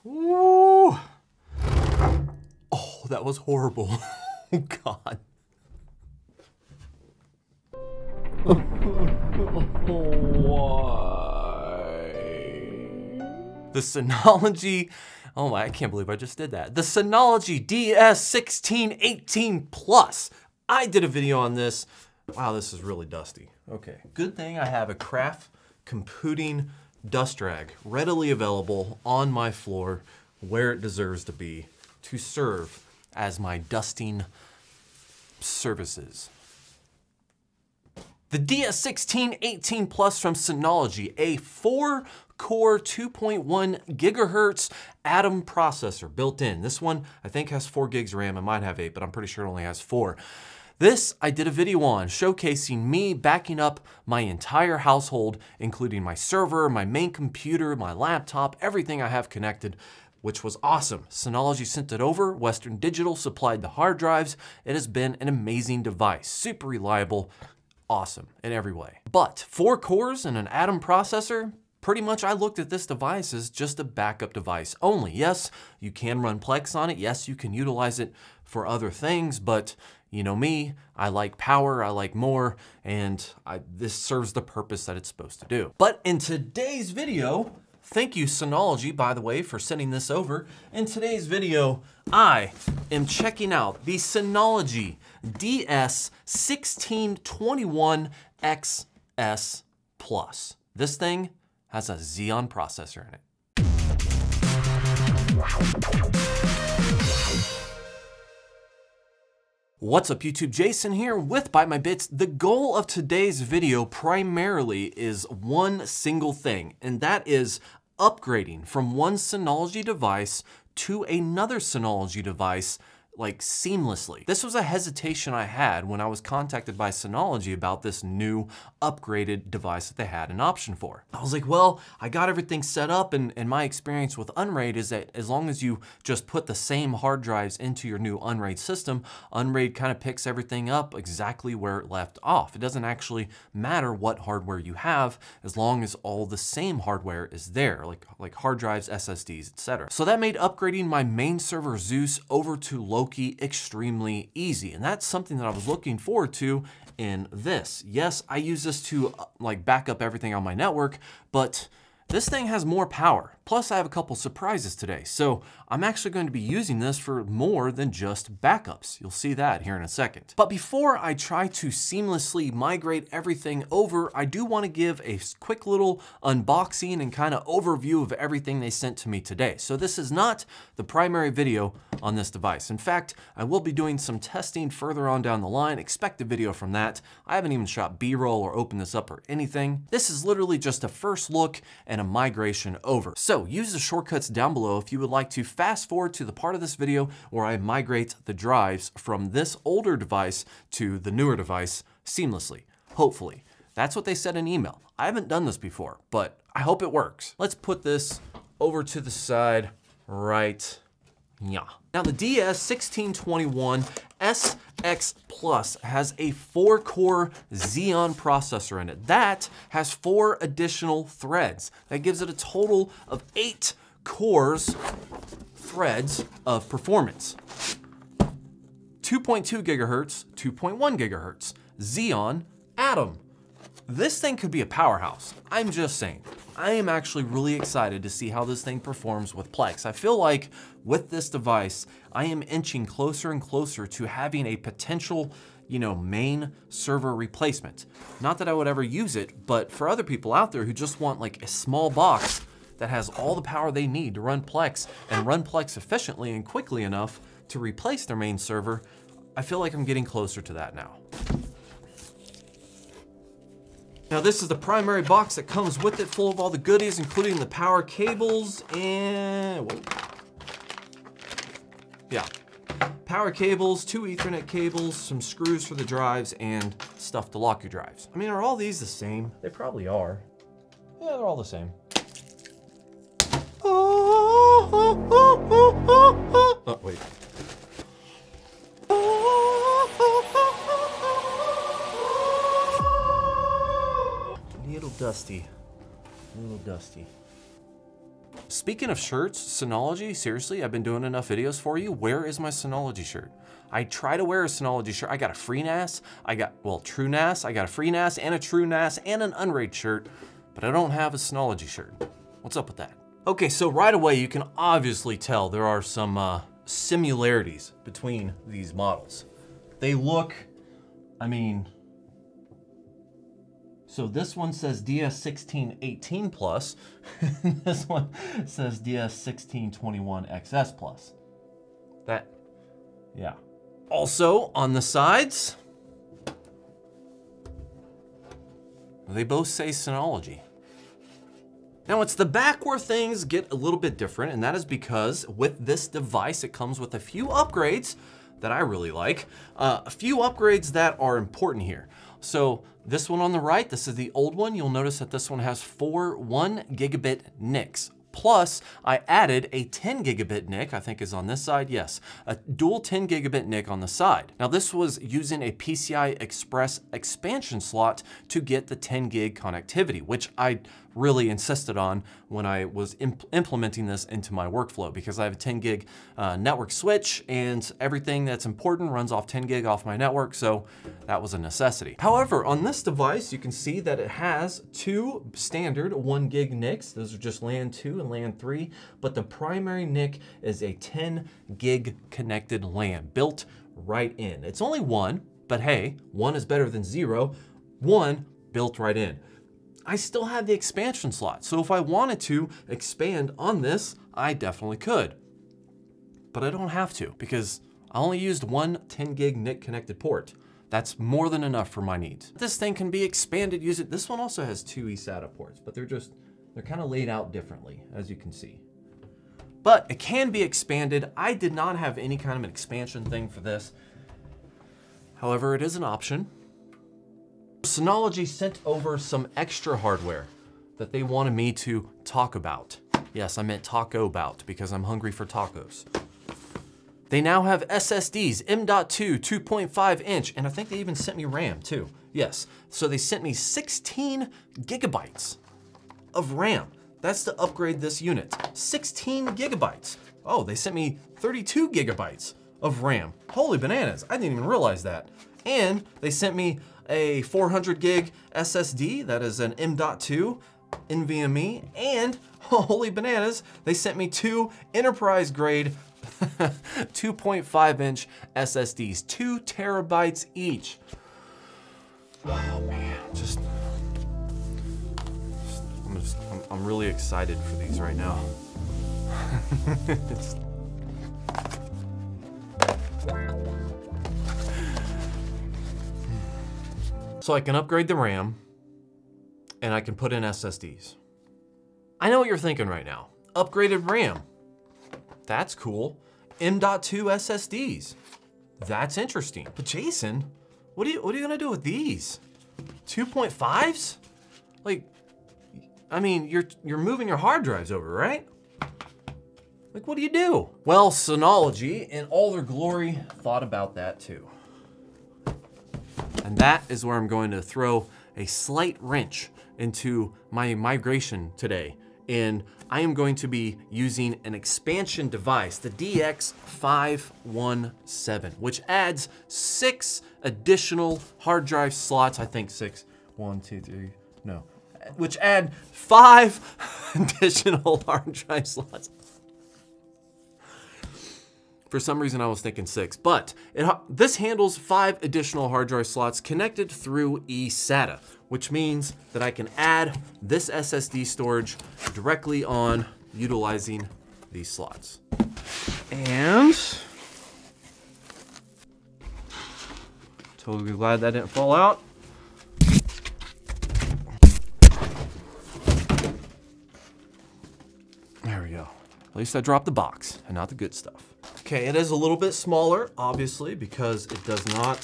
Ooh. Oh, that was horrible. Oh, God. Why? The Synology, oh my, I can't believe I just did that. The Synology DS1621 Plus. I did a video on this. Wow, this is really dusty. Okay, good thing I have a craft computing dust rag readily available on my floor where it deserves to be to serve as my dusting services. The DS1621 Plus from Synology, a 4-core 2.1 gigahertz Atom processor built in. This one, I think, has 4 gigs RAM. It might have 8, but I'm pretty sure it only has 4. This I did a video on, showcasing me backing up my entire household, including my server, my main computer, my laptop, everything I have connected, which was awesome. Synology sent it over, Western Digital supplied the hard drives. It has been an amazing device, super reliable, awesome in every way. But 4 cores and an Atom processor, pretty much I looked at this device as just a backup device only. Yes, you can run Plex on it. Yes, you can utilize it for other things, but you know me, I like power, I like more, and this serves the purpose that it's supposed to do. But in today's video, thank you Synology, by the way, for sending this over. In today's video, I am checking out the Synology DS1621xs Plus. This thing has a Xeon processor in it. What's up YouTube, Jason here with Byte My Bits. The goal of today's video primarily is one single thing, and that is upgrading from one Synology device to another Synology device like seamlessly. This was a hesitation I had when I was contacted by Synology about this new upgraded device that they had an option for. I was like, well, I got everything set up, and my experience with Unraid is that as long as you just put the same hard drives into your new Unraid system, Unraid kind of picks everything up exactly where it left off. It doesn't actually matter what hardware you have as long as all the same hardware is there, like hard drives, SSDs, etc. So that made upgrading my main server Zeus over to Loki extremely easy, and that's something that I was looking forward to in this. Yes, I use this to like back up everything on my network, but this thing has more power. Plus, I have a couple surprises today, so I'm actually going to be using this for more than just backups. You'll see that here in a second. But before I try to seamlessly migrate everything over, I do want to give a quick little unboxing and kind of overview of everything they sent to me today. So this is not the primary video on this device. In fact, I will be doing some testing further on down the line. Expect a video from that. I haven't even shot B-roll or opened this up or anything. This is literally just a first look and a migration over. So use the shortcuts down below if you would like to fast forward to the part of this video where I migrate the drives from this older device to the newer device seamlessly, hopefully. That's what they said in email. I haven't done this before, but I hope it works. Let's put this over to the side right. Yeah. Now the DS1621xs Plus has a 4-core Xeon processor in it. That has 4 additional threads. That gives it a total of 8 cores, threads of performance. 2.2 gigahertz, 2.1 gigahertz, Xeon, Atom. This thing could be a powerhouse. I'm just saying. I am actually really excited to see how this thing performs with Plex. I feel like with this device, I am inching closer and closer to having a potential, main server replacement. Not that I would ever use it, but for other people out there who just want like a small box that has all the power they need to run Plex and run Plex efficiently and quickly enough to replace their main server, I feel like I'm getting closer to that now. Now this is the primary box that comes with it, full of all the goodies, including the power cables and, power cables, 2 Ethernet cables, some screws for the drives, and stuff to lock your drives. I mean, are all these the same? They probably are. Yeah, they're all the same. Oh, wait. A little dusty. Speaking of shirts, Synology, seriously, I've been doing enough videos for you. Where is my Synology shirt? I try to wear a Synology shirt. I got a free NAS, true NAS, I got a free NAS and a true NAS and an Unraid shirt, but I don't have a Synology shirt. What's up with that? Okay, so right away you can obviously tell there are some similarities between these models. They look, I mean, so this one says DS1618 Plus, and this one says DS1621xs Plus. That, yeah. Also, on the sides, they both say Synology. Now it's the back where things get a little bit different, and that is because with this device, it comes with a few upgrades that I really like. A few upgrades that are important here. So this one on the right, this is the old one. You'll notice that this one has 4 1 gigabit NICs. Plus, I added a 10 gigabit NIC, I think is on this side, yes. A dual 10 gigabit NIC on the side. Now this was using a PCI Express expansion slot to get the 10 gig connectivity, which I really insisted on when I was implementing this into my workflow, because I have a 10 gig network switch and everything that's important runs off 10 gig off my network, so that was a necessity. However, on this device, you can see that it has 2 standard 1 gig NICs. Those are just LAN 2 and LAN 3, but the primary NIC is a 10 gig connected LAN built right in. It's only 1, but hey, 1 is better than 0. 1 built right in. I still have the expansion slot, so if I wanted to expand on this, I definitely could. But I don't have to, because I only used 1 10 gig NIC connected port. That's more than enough for my needs. This thing can be expanded using, this one also has 2 eSATA ports, but they're kind of laid out differently, as you can see. But it can be expanded. I did not have any kind of an expansion thing for this. However, it is an option. Synology sent over some extra hardware that they wanted me to talk about. Yes, I meant taco about, because I'm hungry for tacos. They now have SSDs, M.2, 2.5 inch, and I think they even sent me RAM too. Yes, so they sent me 16 gigabytes of RAM. That's to upgrade this unit. 16 gigabytes. Oh, they sent me 32 gigabytes of RAM. Holy bananas, I didn't even realize that. And they sent me a 400 gig SSD, that is an M.2 NVMe, and holy bananas, they sent me 2 enterprise grade 2.5 inch SSDs, 2 terabytes each. Oh man, I'm really excited for these right now. So I can upgrade the RAM and I can put in SSDs. I know what you're thinking right now. Upgraded RAM. That's cool. M.2 SSDs. That's interesting. But Jason, what are you gonna do with these? 2.5s? Like, I mean, you're moving your hard drives over, right? Like, what do you do? Well, Synology, in all their glory, thought about that too. And that is where I'm going to throw a slight wrench into my migration today. And I am going to be using an expansion device, the DX517, which adds 6 additional hard drive slots. I think 6, 1, 2, 3, no. Which add 5 additional hard drive slots. For some reason I was thinking 6, but this handles 5 additional hard drive slots connected through eSATA, which means that I can add this SSD storage directly on utilizing these slots. And totally glad that didn't fall out. There we go. At least I dropped the box and not the good stuff. Okay, it is a little bit smaller, obviously, because it does not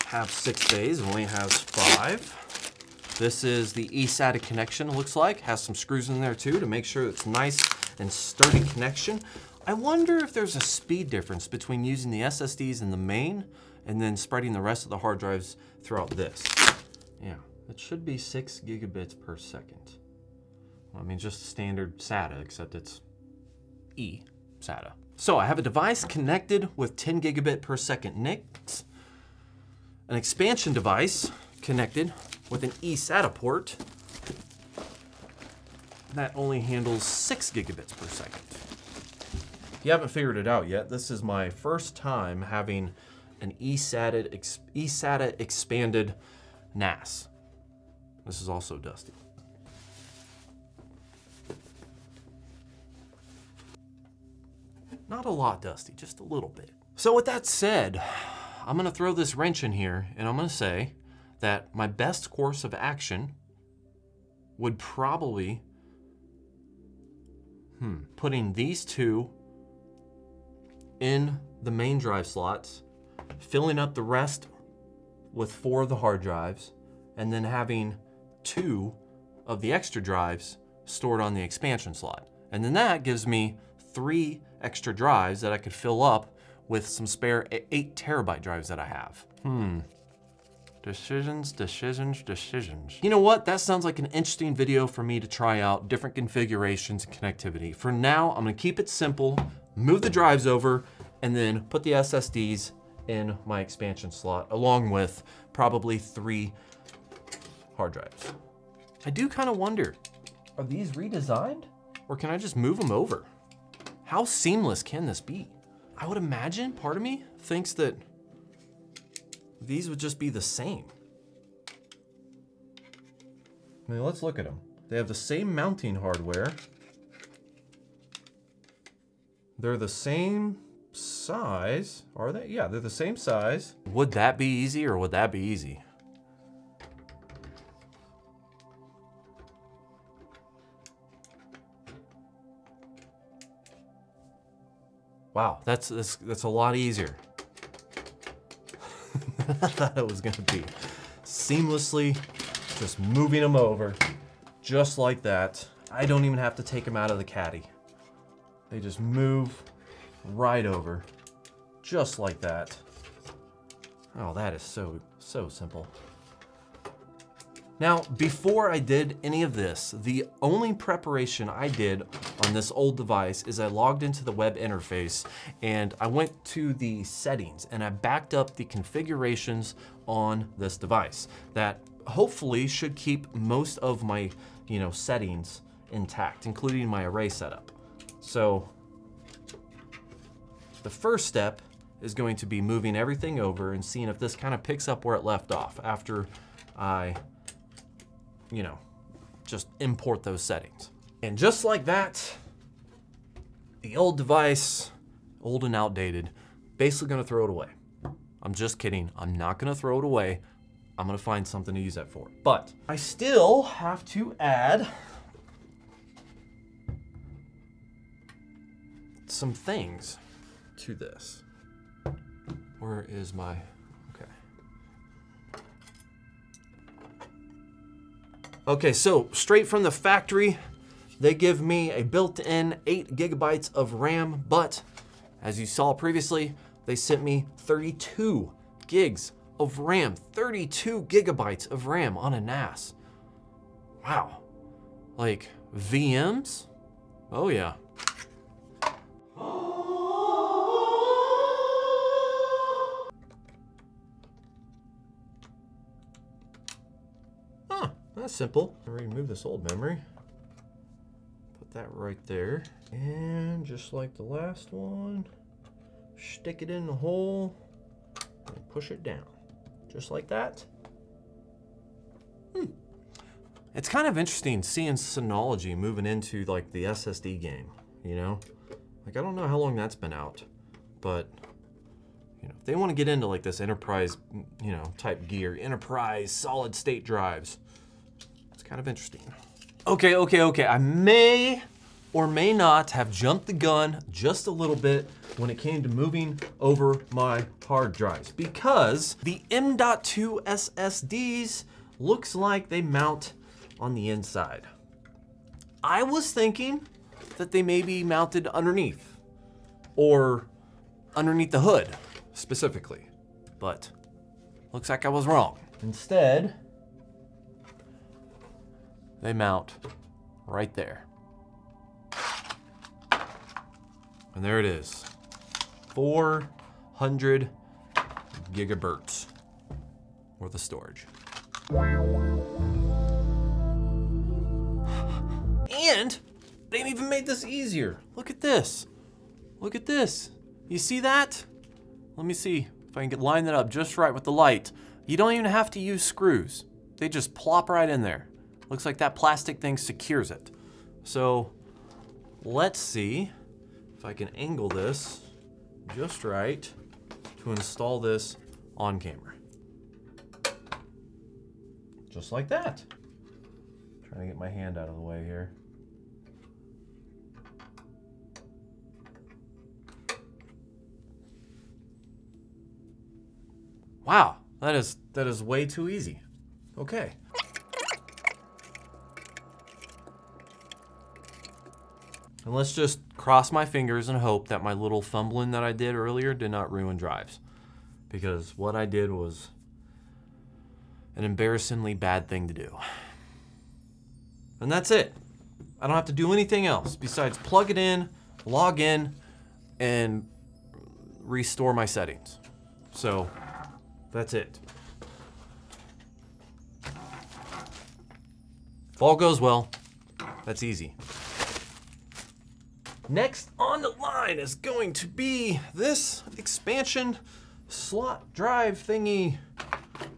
have 6 bays, it only has 5. This is the eSATA connection, it looks like. Has some screws in there too to make sure it's nice and sturdy connection. I wonder if there's a speed difference between using the SSDs in the main and then spreading the rest of the hard drives throughout this. Yeah, it should be 6 gigabits per second. I mean, just standard SATA, except it's eSATA. So I have a device connected with 10 gigabit per second NICs, an expansion device connected with an eSATA port that only handles 6 gigabits per second. If you haven't figured it out yet, this is my first time having an eSATA expanded NAS. This is also dusty. Not a lot dusty, just a little bit. So with that said, I'm gonna throw this wrench in here and I'm gonna say that my best course of action would probably putting these two in the main drive slots, filling up the rest with 4 of the hard drives, and then having 2 of the extra drives stored on the expansion slot. And then that gives me 3 extra drives that I could fill up with some spare 8 terabyte drives that I have. Decisions. You know what? That sounds like an interesting video for me to try out different configurations and connectivity. For now, I'm gonna keep it simple, move the drives over, and then put the SSDs in my expansion slot, along with probably 3 hard drives. I do kind of wonder, are these redesigned? Or can I just move them over? How seamless can this be? I would imagine part of me thinks that these would just be the same. I mean, let's look at them. They have the same mounting hardware. They're the same size, are they? Yeah, they're the same size. Would that be easy or would that be easy? Wow, that's a lot easier. I thought it was gonna be seamlessly just moving them over just like that. I don't even have to take them out of the caddy. They just move right over just like that. Oh, that is so simple. Now, before I did any of this, the only preparation I did on this old device is I logged into the web interface and I went to the settings and I backed up the configurations on this device that hopefully should keep most of my, settings intact, including my array setup. So the first step is going to be moving everything over and seeing if this kind of picks up where it left off after I just import those settings. And just like that, the old device, old and outdated, basically gonna throw it away. I'm just kidding, I'm not gonna throw it away. I'm gonna find something to use that for. But I still have to add some things to this. Where is my, Okay, so straight from the factory, they give me a built-in 8 gigabytes of RAM, but as you saw previously, they sent me 32 gigs of RAM, 32 gigabytes of RAM on a NAS. Wow, like VMs? Oh yeah. That's simple. Remove this old memory. Put that right there. And just like the last one, stick it in the hole and push it down. Just like that. It's kind of interesting seeing Synology moving into like the SSD game, Like I don't know how long that's been out, but if they want to get into like this enterprise, type gear, enterprise solid state drives, kind of interesting. Okay. I may or may not have jumped the gun just a little bit when it came to moving over my hard drives because the M.2 SSDs looks like they mount on the inside. I was thinking that they may be mounted underneath or underneath the hood specifically, but looks like I was wrong. Instead, they mount right there. And there it is, 400 gigabytes worth of storage. And they even made this easier. Look at this. Look at this. You see that? Let me see if I can line that up just right with the light. You don't even have to use screws. They just plop right in there. Looks like that plastic thing secures it. So let's see if I can angle this just right to install this on camera. Just like that. Trying to get my hand out of the way here. Wow, that is way too easy. Okay. And let's just cross my fingers and hope that my little fumbling that I did earlier did not ruin drives. Because what I did was an embarrassingly bad thing to do. And that's it. I don't have to do anything else besides plug it in, log in, and restore my settings. So that's it. If all goes well, that's easy. Next on the line is going to be this expansion slot drive thingy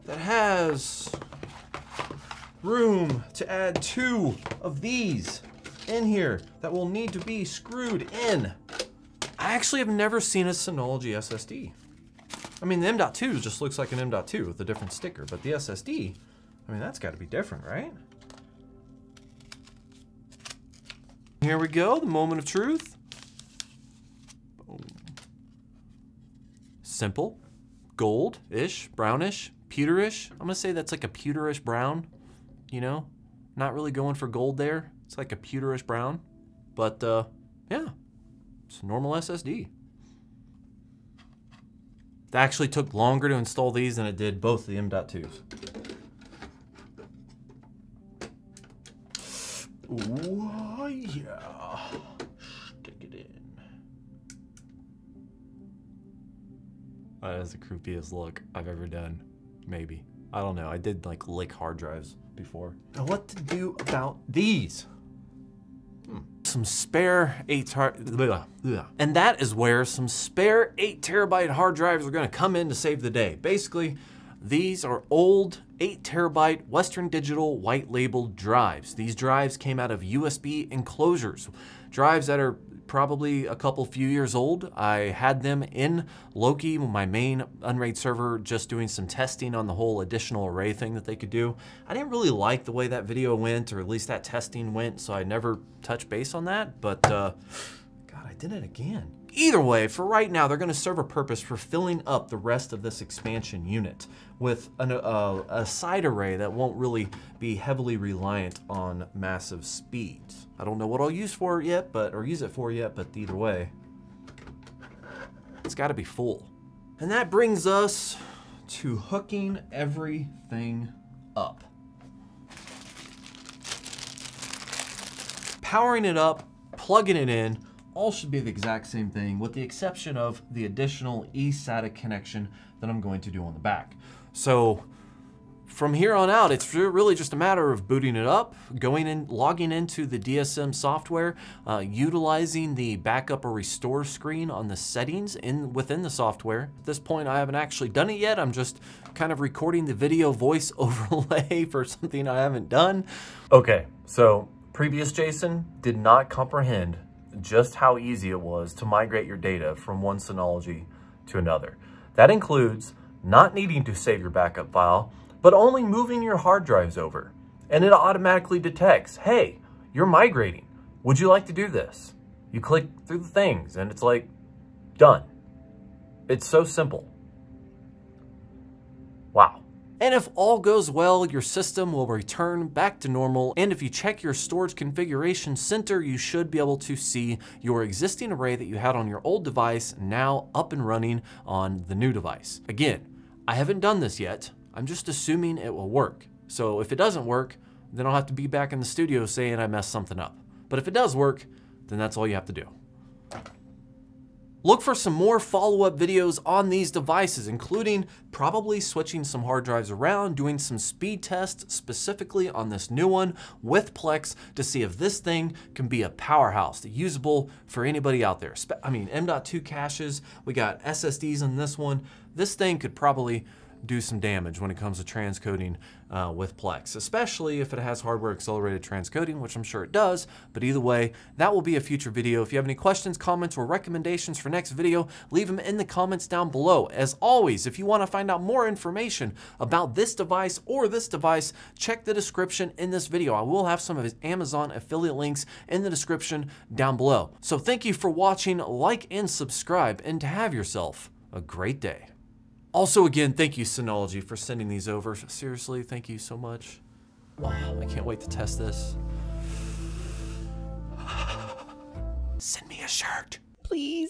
that has room to add 2 of these in here that will need to be screwed in. I actually have never seen a Synology SSD. I mean, the M.2 just looks like an M.2 with a different sticker, but the SSD, I mean, that's got to be different, right? Here we go, the moment of truth. Boom. Simple, gold-ish, brownish, pewterish. I'm gonna say that's like a pewterish brown, you know? Not really going for gold there. It's like a pewterish brown, but yeah, it's a normal SSD. It actually took longer to install these than it did both the M.2s. Oh yeah, stick it in. That is the creepiest look I've ever done, maybe. I don't know, I did like lick hard drives before. Now what to do about these? Some spare 8 and that is where some spare 8 terabyte hard drives are gonna come in to save the day. Basically, these are old 8 terabyte Western Digital white labeled drives. These drives came out of USB enclosures. Drives that are probably a few years old. I had them in Loki, my main Unraid server, just doing some testing on the whole additional array thing that they could do. I didn't really like the way that video went, or at least that testing went, so I never touched base on that, but God, I did it again. Either way, for right now, they're gonna serve a purpose for filling up the rest of this expansion unit with a side array that won't really be heavily reliant on massive speeds. I don't know what I'll use for it yet, but either way, it's gotta be full. And that brings us to hooking everything up. Powering it up, plugging it in, all should be the exact same thing, with the exception of the additional eSATA connection that I'm going to do on the back. So from here on out, it's really just a matter of booting it up, going in, logging into the DSM software, utilizing the backup or restore screen on the settings within the software. At this point, I haven't actually done it yet. I'm just kind of recording the video voice overlay for something I haven't done. Okay, so previous Jason did not comprehend just how easy it was to migrate your data from one Synology to another. That includes not needing to save your backup file, but only moving your hard drives over. And it automatically detects, hey, you're migrating. Would you like to do this? You click through the things and it's like, done. It's so simple. Wow. And if all goes well, your system will return back to normal. And if you check your storage configuration center, you should be able to see your existing array that you had on your old device now up and running on the new device. Again, I haven't done this yet. I'm just assuming it will work. So if it doesn't work, then I'll have to be back in the studio saying I messed something up. But if it does work, then that's all you have to do. Look for some more follow-up videos on these devices, including probably switching some hard drives around, doing some speed tests specifically on this new one with Plex to see if this thing can be a powerhouse, usable for anybody out there. I mean, M.2 caches, we got SSDs in this one. This thing could probably do some damage when it comes to transcoding with Plex, especially if it has hardware accelerated transcoding, which I'm sure it does. But either way, that will be a future video. If you have any questions, comments, or recommendations for next video, leave them in the comments down below. As always, if you want to find out more information about this device or this device, check the description in this video. I will have some of his Amazon affiliate links in the description down below. So thank you for watching, like and subscribe, and to have yourself a great day. Also, again, thank you, Synology, for sending these over. Seriously, thank you so much. Oh, I can't wait to test this. Send me a shirt. Please.